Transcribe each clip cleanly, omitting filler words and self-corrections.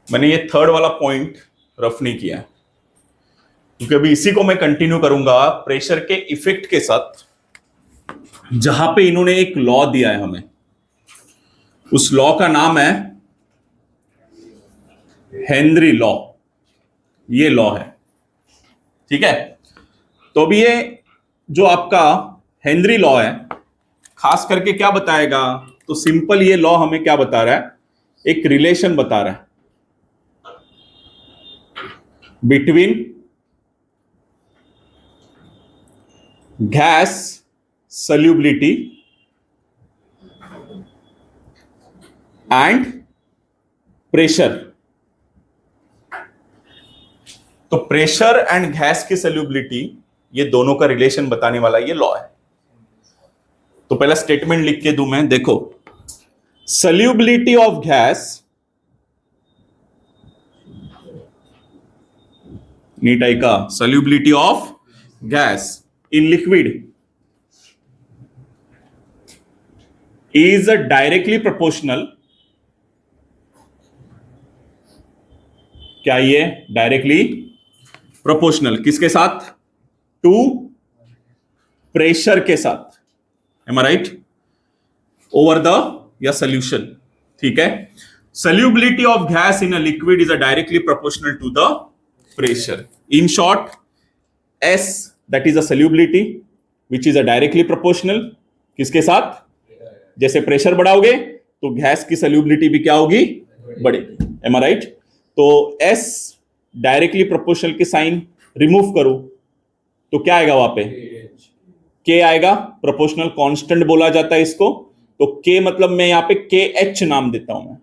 मैंने ये थर्ड वाला पॉइंट रफ नहीं किया है क्योंकि अभी इसी को मैं कंटिन्यू करूंगा प्रेशर के इफेक्ट के साथ, जहां पे इन्होंने एक लॉ दिया है हमें। उस लॉ का नाम है हेनरी लॉ। ये लॉ है, ठीक है। तो अभी ये जो आपका हेनरी लॉ है खास करके क्या बताएगा, तो सिंपल ये लॉ हमें क्या बता रहा है, एक रिलेशन बता रहा है between gas solubility and pressure. तो प्रेशर एंड गैस की solubility, ये दोनों का रिलेशन बताने वाला ये लॉ है। तो पहला स्टेटमेंट लिख के दूं मैं, देखो solubility ऑफ गैस, नीट आई का, solubility of gas in liquid is directly proportional, क्या ये डायरेक्टली प्रोपोर्शनल किसके साथ, टू प्रेशर के साथ, am I right, over the या सोल्यूशन, ठीक है। solubility of gas in a liquid is a directly proportional to the pressure. In short, S that is a solubility which is a directly proportional किसके साथ, जैसे pressure बढ़ाओगे तो gas की solubility भी क्या होगी, बढ़ेगी, एम आई राइट। तो S डायरेक्टली प्रोपोर्शनल के साइन रिमूव करो तो क्या आएगा वहां पे, K आएगा, प्रोपोर्शनल कांस्टेंट बोला जाता है इसको। तो K मतलब मैं यहां पे KH नाम देता हूं मैं,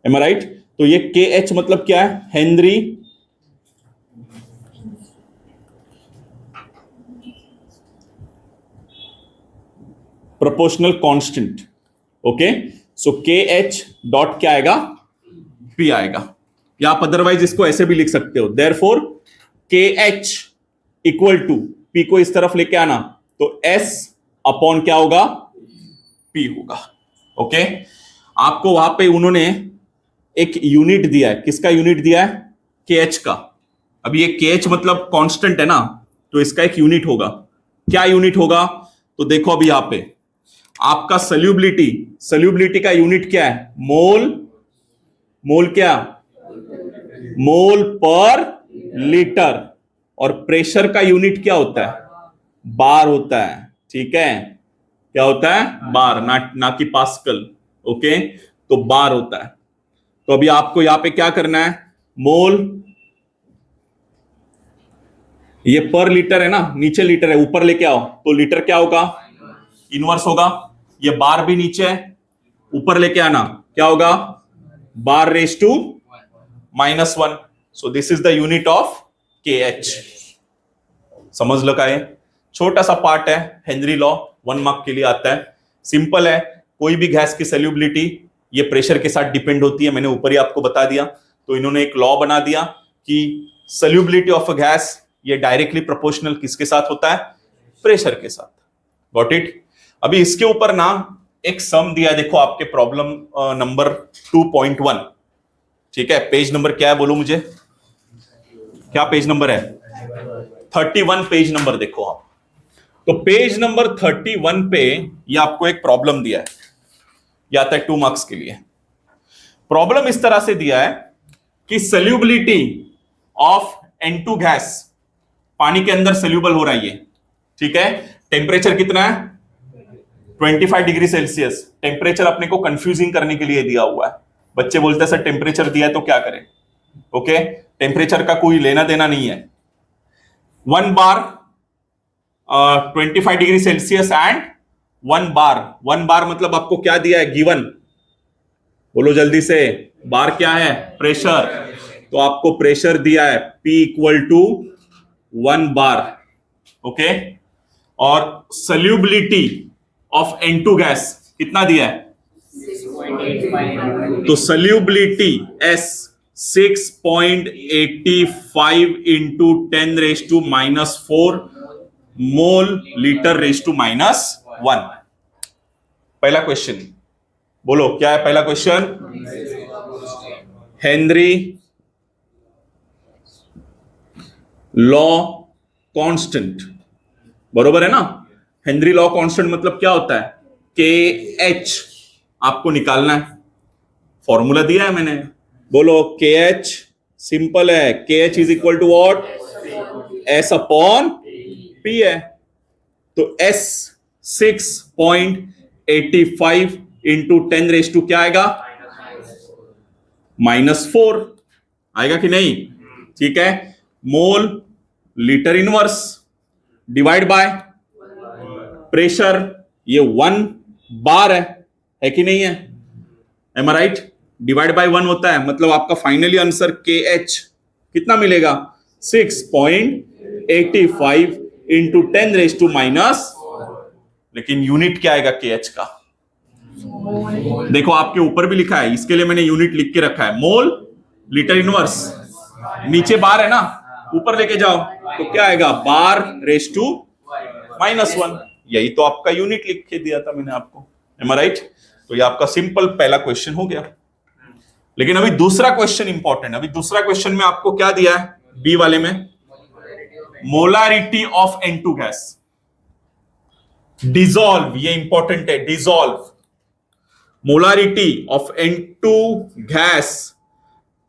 एम आई राइट। तो ये KH मतलब क्या है, हेनरी प्रोपोर्शनल कांस्टेंट, ओके। सो KH डॉट क्या आएगा, P आएगा, या आप अदरवाइज इसको ऐसे भी लिख सकते हो, therefore KH equal to P को इस तरफ लेके आना तो S अपॉन क्या होगा, P होगा, ओके। आपको वहां पे उन्होंने एक यूनिट दिया है, किसका यूनिट दिया है, KH का। अब ये KH मतलब कांस्टेंट है ना, तो इसका एक यूनिट होगा, क्या यूनिट होगा, तो देखो अभी यहां पे आपका सॉल्युबिलिटी का यूनिट क्या है, मोल, मोल क्या, मोल पर लीटर, और प्रेशर का यूनिट क्या होता है, बार होता है, ठीक है, क्या होता है, बार, ना कि पास्कल, ओके। तो बार होता है। तो अभी आपको यहां पे क्या करना है, मोल, ये पर लीटर है ना, नीचे लीटर है, ऊपर लेके आओ तो लीटर क्या होगा, इनवर्स होगा। ये बार भी नीचे है, ऊपर लेके आना क्या होगा, bar raise to -1। So this is the unit of KH। समझ लो का है, छोटा सा पार्ट है, हेनरी लॉ 1 मार्क के लिए आता है, सिंपल है। कोई भी गैस की सॉल्युबिलिटी ये प्रेशर के साथ डिपेंड होती है, मैंने ऊपर ही आपको बता दिया। तो इन्होंने एक लॉ बना दिया कि सॉल्युबिलिटी ऑफ अ गैस ये डायरेक्टली प्रोपोर्शनल किसके साथ होता है, प्रेशर के साथ। Got it. अभी इसके ऊपर ना एक सम दिया, देखो आपके प्रॉब्लम नंबर 2.1, ठीक है। पेज नंबर क्या है बोलो मुझे, क्या पेज नंबर है, 31 पेज नंबर देखो आप। तो पेज नंबर 31 पे ये आपको एक प्रॉब्लम दिया है, ये आता है 2 मार्क्स के लिए। प्रॉब्लम इस तरह से दिया है कि सॉल्युबिलिटी ऑफ N2 गैस, पानी के अंदर सोल्यूबल हो रहा है ये, ठीक है। टेम्परेचर कितना है, 25 डिग्री सेल्सियस। टेम्परेचर अपने को कंफ्यूजिंग करने के लिए दिया हुआ है, बच्चे बोलते हैं सर टेम्परेचर दिया है तो क्या करें, ओके। टेम्परेचर का कोई लेना देना नहीं है। 1 बार 25 डिग्री सेल्सियस एंड 1 बार मतलब आपको क्या दिया है, गिवन, बोलो जल्दी से, बार क्या है, प्रेशर। तो आपको प्रेशर दिया है P equal to 1 bar, okay. और सॉल्युबिलिटी ऑफ N2 गैस कितना दिया है, 6.85। तो solubility S 6.85 into 10⁻⁻⁴ mole litre raise to -1। पहला क्वेश्चन बोलो क्या है, पहला क्वेश्चन, हेनरी लॉ कांस्टेंट, बरोबर है ना। हेनरी लॉ कांस्टेंट मतलब क्या होता है, के एच आपको निकालना है, फॉर्मूला दिया है मैंने, बोलो के एच, सिंपल है, K H is equal to what, S upon P है। तो एस 6.85 इंटू 10⁻² क्या आएगा, -4 आएगा कि नहीं, ठीक है। Mole litre inverse divide by pressure, ये 1 बार है कि नहीं है, am I right, divide by 1 होता है, मतलब आपका फाइनली आंसर के एच कितना मिलेगा, 6.85 इंटू 10⁻⁻, लेकिन यूनिट क्या आएगा के एच का, देखो आपके ऊपर भी लिखा है, इसके लिए मैंने यूनिट लिख के रखा है, मोल लीटर इनवर्स, नीचे बार है ना, ऊपर लेके जाओ तो क्या आएगा, बार रेस टू -1, यही तो आपका यूनिट लिख के दिया था मैंने आपको, एम आई राइट। तो ये आपका सिंपल पहला क्वेश्चन हो गया। लेकिन अभी दूसरा क्वेश्चन इंपॉर्टेंट, अभी दूसरा क्वेश्चन में आपको क्या दिया है, बी वाले में, molarity of N2 gas dissolve, ये इंपॉर्टेंट है, dissolve molarity of N2 gas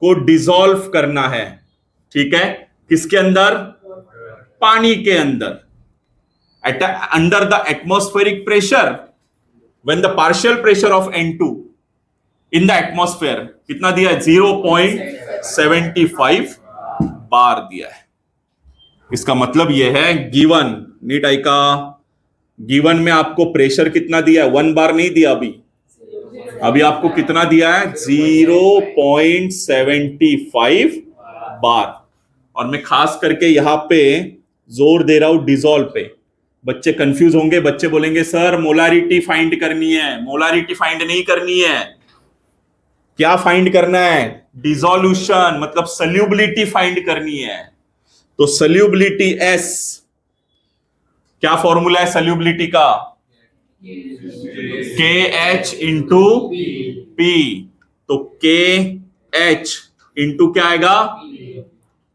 को डिसॉल्व करना है, ठीक है, किसके अंदर, पानी के अंदर, at under the atmospheric pressure when the partial pressure of N2 in the atmosphere कितना दिया है, 0.75 बार दिया है। इसका मतलब यह है गिवन, नीट आई का, गिवन में आपको प्रेशर कितना दिया है, 1 बार नहीं दिया, अभी आपको कितना दिया है, 0.75 बार। और मैं खास करके यहां पे जोर दे रहा हूं डिसॉल्व पे, बच्चे कंफ्यूज होंगे, बच्चे बोलेंगे सर मोलारिटी फाइंड करनी है, मोलारिटी फाइंड नहीं करनी है, क्या फाइंड करना है, डिसोल्यूशन मतलब सल्यूबिलिटी फाइंड करनी है। तो सल्यूबिलिटी एस, क्या फॉर्मूला है सल्यूबिलिटी का, के एच इंटू पी, तो के एच इंटू क्या आएगा,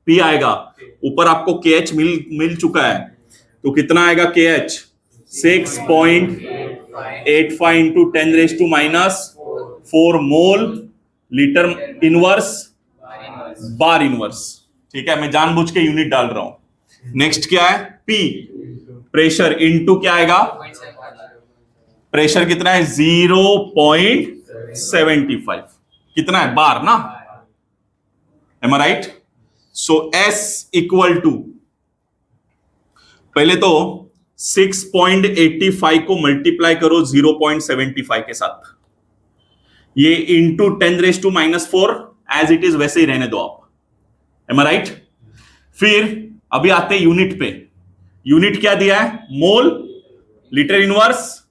पी आएगा, ऊपर आपको के एच मिल चुका है, तो कितना आएगा K H, 6.85 into 10⁻⁻4 mole litre inverse bar inverse, ठीक है, मैं जानबूझ के यूनिट डाल रहा हूं। नेक्स्ट क्या है, पी प्रेशर इंटू क्या आएगा, प्रेशर कितना है, 0.75, कितना है, बार ना, am I right. So S equal to, पहले तो 6.85 को मल्टीप्लाई करो 0.75 के साथ, ये इंटू 10⁻⁻4 एज इट इज वैसे ही रहने दो आप, एम आई राइट। फिर अभी आते हैं यूनिट पे, यूनिट क्या दिया है, mole litre inverse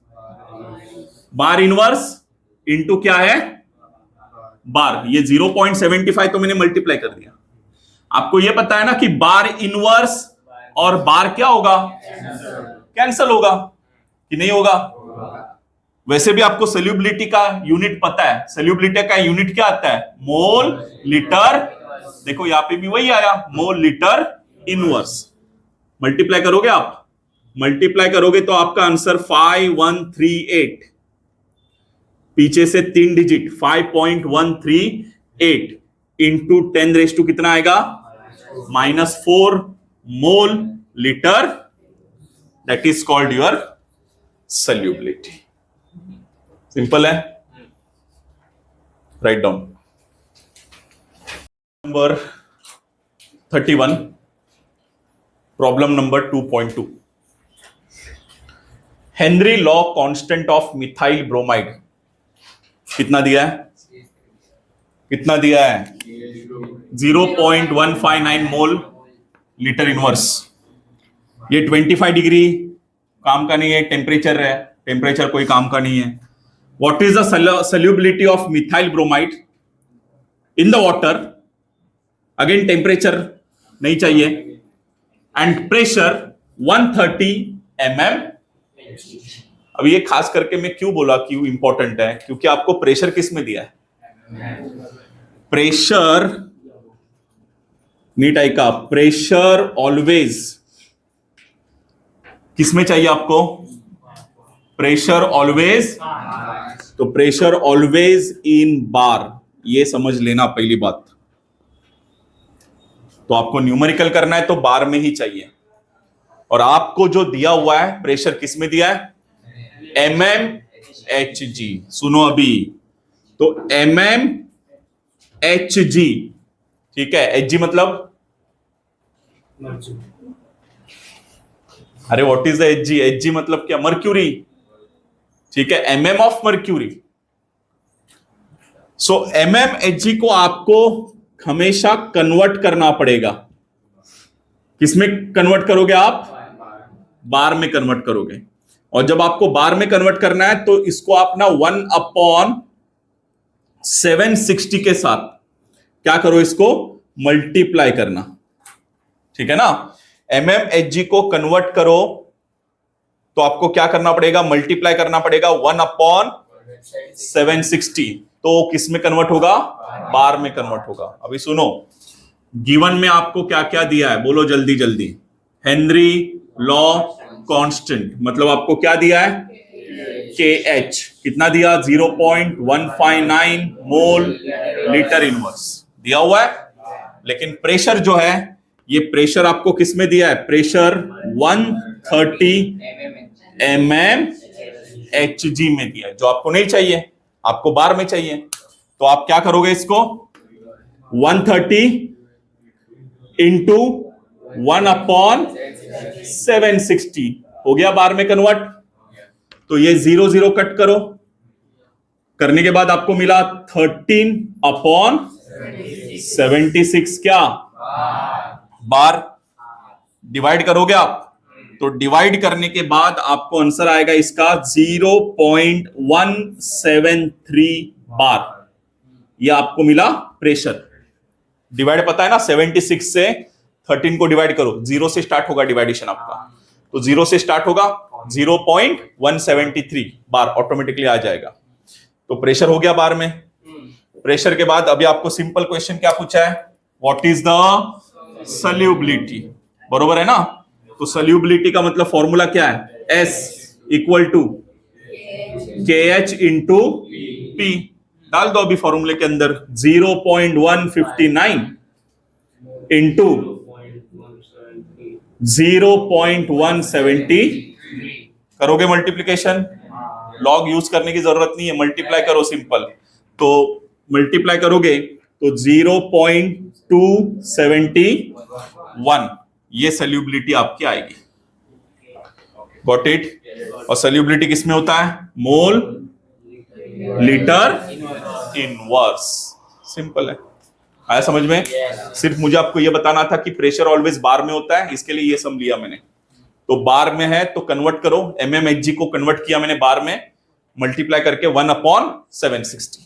bar inverse into क्या है, बार, ये 0.75 तो मैंने मल्टीप्लाई कर दिया। आपको ये पता है ना कि बार इनवर्स और बार क्या होगा, कैंसल होगा कि नहीं होगा। वैसे भी आपको सल्यूबिलिटी का यूनिट पता है, सल्यूबिलिटी का यूनिट क्या आता है, मोल लीटर, देखो यहां पे भी वही आया, मोल लीटर इनवर्स, मल्टीप्लाई करोगे आप, मल्टीप्लाई करोगे तो आपका आंसर 5138, पीछे से 3 डिजिट 5138 इंटू 10⁻⁻, कितना आएगा, -4 mole litre, that is called your solubility. Simple है, write down. Number 31, problem number 2.2, Henry law constant of methyl bromide कितना दिया है, कितना दिया है, 0.159 मोल लीटर इनवर्स, ये 25 डिग्री काम का नहीं है, टेम्परेचर है, टेम्परेचर कोई काम का नहीं है। What is the solubility of methyl bromide in the water, again temperature नहीं चाहिए, एंड प्रेशर 130 mm। अब ये खास करके मैं क्यों बोला कि इंपॉर्टेंट है, क्योंकि आपको प्रेशर किस में दिया है, प्रेशर, नीट ऐका, प्रेशर ऑलवेज किसमें चाहिए आपको? प्रेशर ऑलवेज, तो प्रेशर ऑलवेज इन बार, ये समझ लेना पहली बात। तो आपको न्यूमेरिकल करना है तो बार में ही चाहिए। और आपको जो दिया हुआ है प्रेशर किसमें दिया है? mmHg। सुनो अभी, तो mmHg, ठीक है। Hg मतलब, अरे what is the Hg? Hg मतलब क्या? मर्क्यूरी, ठीक है, mm of mercury. So mmHg को आपको हमेशा कन्वर्ट करना पड़ेगा। किसमें कन्वर्ट करोगे आप? बार में कन्वर्ट करोगे। और जब आपको बार में कन्वर्ट करना है तो इसको आप ना 1/760 के साथ क्या करो, इसको मल्टीप्लाई करना, ठीक है ना। mmHg को कन्वर्ट करो तो आपको क्या करना पड़ेगा? मल्टीप्लाई करना पड़ेगा 1/760। तो किस में कन्वर्ट होगा? बार में कन्वर्ट होगा। अभी सुनो, गिवन में आपको क्या क्या दिया है, बोलो जल्दी जल्दी। हेनरी लॉ कांस्टेंट, मतलब आपको क्या दिया है? KH कितना दिया? 0.159 मोल लीटर इनवर्स दिया हुआ है। लेकिन प्रेशर जो है, ये प्रेशर आपको किस में दिया है? प्रेशर 130 mmHg में दिया है, जो आपको नहीं चाहिए, आपको बार में चाहिए। तो आप क्या करोगे? इसको 130 इंटू 1/760 हो गया बार में कन्वर्ट। तो ये 0 कट करो, करने के बाद आपको मिला 13/76 क्या? बार। डिवाइड करोगे आप, तो डिवाइड करने के बाद आपको आंसर आएगा इसका 0.173 बार। ये आपको मिला प्रेशर। डिवाइड पता है ना, 76 से 13 को डिवाइड करो, 0 से स्टार्ट होगा डिवाइडेशन आपका, तो 0 से स्टार्ट होगा, 0.173 बार ऑटोमेटिकली आ जाएगा। तो प्रेशर हो गया बार में। प्रेशर के बाद अभी आपको सिंपल क्वेश्चन क्या पूछा है? व्हाट इज द सल्यूबिलिटी, बरोबर है ना। तो सल्यूबिलिटी का मतलब फॉर्मूला क्या है? S equal to KH into P। डाल दो अभी फॉर्मूले के अंदर, 0.159 इंटू 0.173 करोगे मल्टीप्लीकेशन। लॉग यूज करने की जरूरत नहीं है, मल्टीप्लाई करो सिंपल। तो मल्टीप्लाई करोगे तो 0.271, ये सल्यूबिलिटी आपकी आएगी। Got it? और सल्यूबिलिटी किसमें होता है? Mole litre inverse. सिंपल है, आया समझ में? सिर्फ मुझे आपको यह बताना था कि प्रेशर ऑलवेज बार में होता है, इसके लिए ये सम लिया मैंने। तो बार में है तो कन्वर्ट करो, mmHg को कन्वर्ट किया मैंने बार में, मल्टीप्लाई करके 1/760।